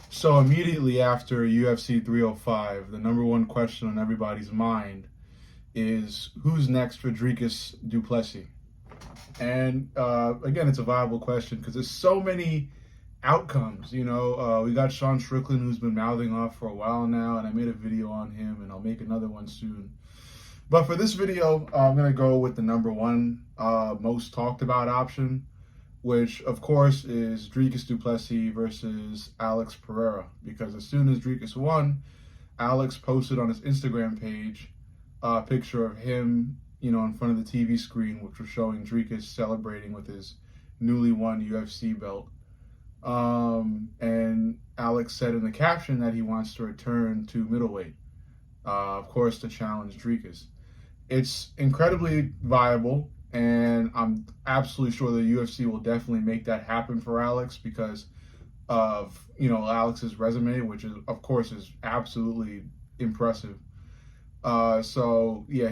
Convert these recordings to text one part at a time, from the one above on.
So immediately after UFC 305, the number one question on everybody's mind is who's next for Dricus du Plessis? And again, it's a viable question because there's so many outcomes. We got Sean Strickland who's been mouthing off for a while now, and I made a video on him, and I'll make another one soon. But for this video, I'm gonna go with the number one most talked about option, which of course is Dricus du Plessis versus Alex Pereira. Because as soon as Dricus won, Alex posted on his Instagram page a picture of him, in front of the TV screen, which was showing Dricus celebrating with his newly won UFC belt. And Alex said in the caption that he wants to return to middleweight, of course, to challenge Dricus. It's incredibly viable, and I'm absolutely sure the UFC will definitely make that happen for Alex because of Alex's resume, which is of course is absolutely impressive. So yeah,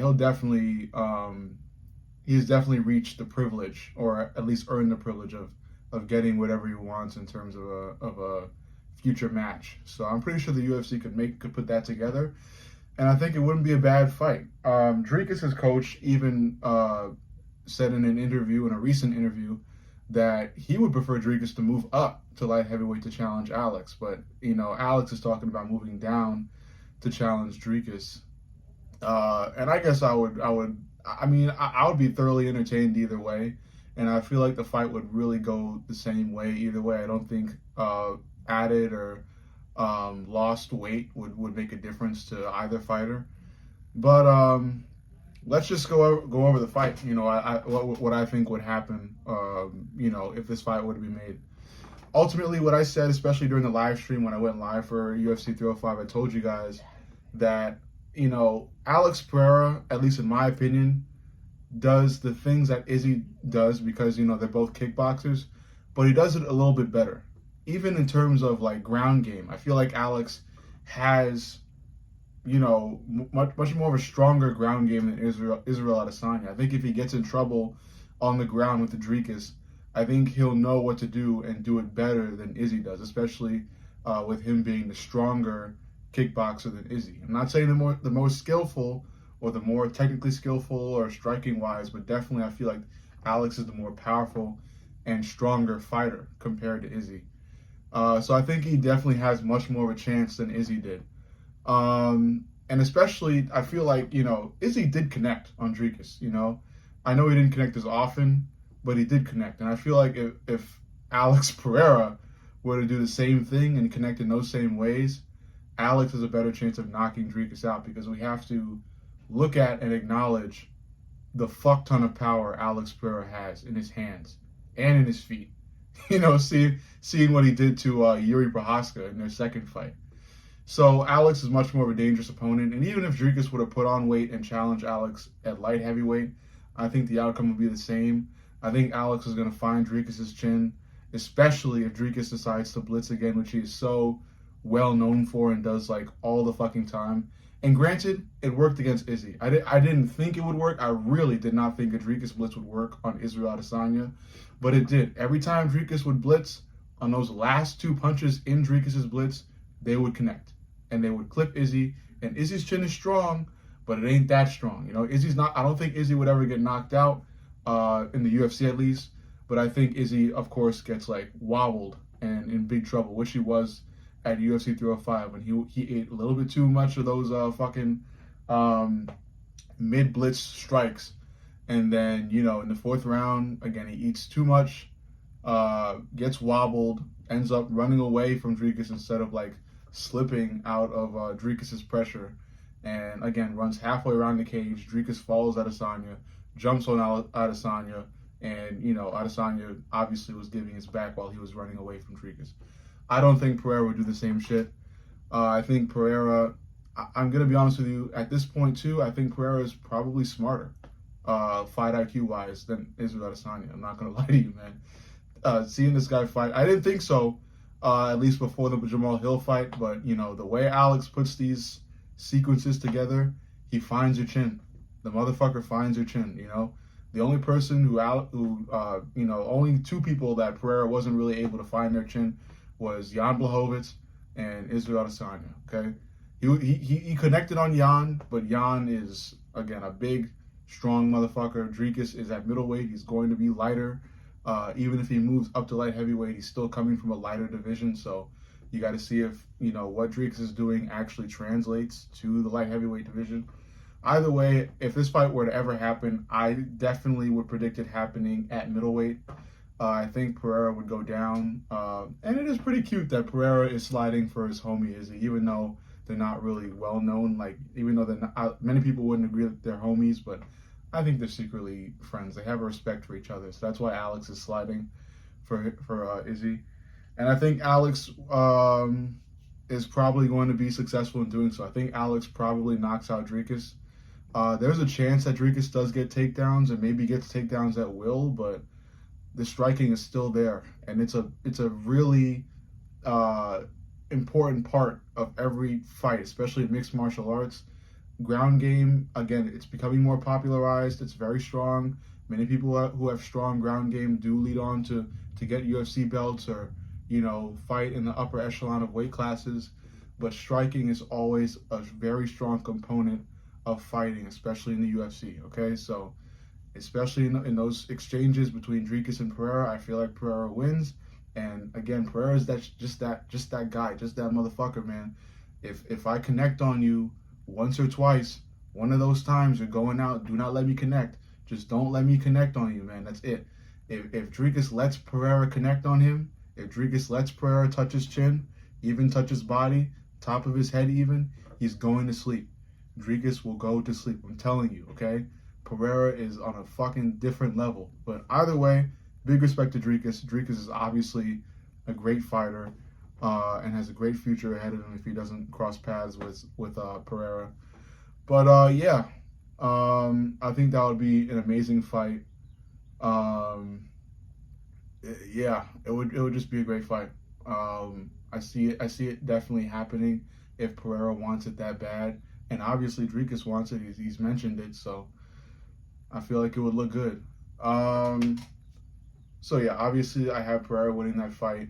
he's definitely reached the privilege, or at least earned the privilege of getting whatever he wants in terms of a future match. So I'm pretty sure the UFC could put that together, and I think it wouldn't be a bad fight. Dricus' coach even said in a recent interview, that he would prefer Dricus to move up to light heavyweight to challenge Alex. But Alex is talking about moving down to challenge Dricus. And I guess I would be thoroughly entertained either way, and I feel like the fight would really go the same way either way. I don't think added or lost weight would make a difference to either fighter. But let's just go over the fight. What I think would happen. If this fight were to be made. Ultimately, what I said, especially during the live stream when I went live for UFC 305, I told you guys that Alex Pereira, at least in my opinion, does the things that Izzy does because they're both kickboxers, but he does it a little bit better. Even in terms of like ground game, I feel like Alex has much more of a stronger ground game than Israel Adesanya. I think if he gets in trouble on the ground with the Dricus, I think he'll know what to do and do it better than Izzy does, especially with him being the stronger kickboxer than Izzy. I'm not saying the most skillful or the more technically skillful or striking wise, but definitely I feel like Alex is the more powerful and stronger fighter compared to Izzy. So I think he definitely has much more of a chance than Izzy did. And especially, I feel like, Izzy did connect on Dricus, I know he didn't connect as often, but he did connect. And I feel like if Alex Pereira were to do the same thing and connect in those same ways, Alex has a better chance of knocking Dricus out, because we have to look at and acknowledge the fuck ton of power Alex Pereira has in his hands and in his feet. Seeing what he did to Yuri Prohaska in their second fight. So Alex is much more of a dangerous opponent, and even if Dricus would have put on weight and challenged Alex at light heavyweight, I think the outcome would be the same. I think Alex is going to find Dricus' chin, especially if Dricus decides to blitz again, which he is so well known for and does like all the fucking time. And granted, it worked against Izzy. I didn't think it would work. I really did not think a Dricus blitz would work on Israel Adesanya, but it did. Every time Dricus would blitz, on those last two punches in Dricus' blitz, they would connect and they would clip Izzy. And Izzy's chin is strong, but it ain't that strong. Izzy's not. I don't think Izzy would ever get knocked out in the UFC at least. But I think Izzy, of course, gets like wobbled and in big trouble, which he was at UFC 305 when he ate a little bit too much of those fucking mid blitz strikes. And then in the fourth round, again, he eats too much, gets wobbled, ends up running away from Dricus instead of like slipping out of Dricus' pressure, and again runs halfway around the cage. Dricus follows Adesanya, jumps on Adesanya, and Adesanya obviously was giving his back while he was running away from Dricus. I don't think Pereira would do the same shit. I think Pereira, I'm gonna be honest with you, at this point too, I think Pereira is probably smarter, fight IQ wise, than Israel Adesanya. I'm not gonna lie to you, man. Seeing this guy fight, I didn't think so. At least before the Jamal Hill fight, but the way Alex puts these sequences together, he finds your chin. The motherfucker finds your chin. The only person only two people that Pereira wasn't really able to find their chin was Jan Blachowicz and Israel Adesanya. Okay, he connected on Jan, but Jan is again a big, strong motherfucker. Dricus is at middleweight. He's going to be lighter. Even if he moves up to light heavyweight, he's still coming from a lighter division. So you got to see if what Dricus is doing actually translates to the light heavyweight division. Either way, if this fight were to ever happen, I definitely would predict it happening at middleweight. I think Pereira would go down. And it is pretty cute that Pereira is sliding for his homie Izzy, even though they're not really well known. Like, even though they're not, many people wouldn't agree that they're homies, but I think they're secretly friends. They have a respect for each other. So that's why Alex is sliding for Izzy. And I think Alex is probably going to be successful in doing so. I think Alex probably knocks out Dricus. There's a chance that Dricus does get takedowns and maybe gets takedowns at will, but the striking is still there, and it's a really important part of every fight, especially in mixed martial arts. Ground game, again, it's becoming more popularized. It's very strong. Many people who have strong ground game do lead on to get UFC belts or fight in the upper echelon of weight classes. But striking is always a very strong component of fighting, especially in the UFC. Okay, so especially in those exchanges between Dricus and Pereira, I feel like Pereira wins. And again, Pereira is just that guy, just that motherfucker, man. If I connect on you once or twice, one of those times you're going out, do not let me connect. Just don't let me connect on you, man. That's it. If Dricus lets Pereira connect on him, if Dricus lets Pereira touch his chin, even touch his body, top of his head even, he's going to sleep. Dricus will go to sleep. I'm telling you, okay? Pereira is on a fucking different level. But either way, big respect to Dricus. Dricus is obviously a great fighter and has a great future ahead of him if he doesn't cross paths with Pereira. But yeah, I think that would be an amazing fight. Yeah, it would just be a great fight. I see it definitely happening if Pereira wants it that bad, and obviously Dricus wants it. He's mentioned it, so I feel like it would look good. So yeah, obviously I have Pereira winning that fight,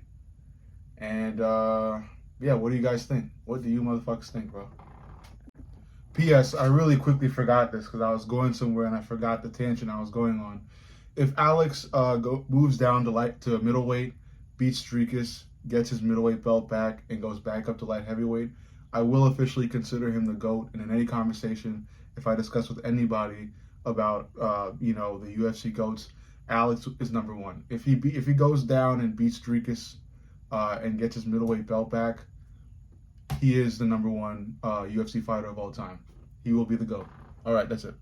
and yeah, what do you guys think? What do you motherfuckers think, bro? P.S. I really quickly forgot this because I was going somewhere and I forgot the tangent I was going on. If Alex moves down to middleweight, beats Dricus, gets his middleweight belt back, and goes back up to light heavyweight, I will officially consider him the GOAT. And in any conversation, if I discuss with anybody about the UFC GOATs, Alex is number one. If he goes down and beats Dricus and gets his middleweight belt back, he is the number one UFC fighter of all time. He will be the GOAT. All right, that's it.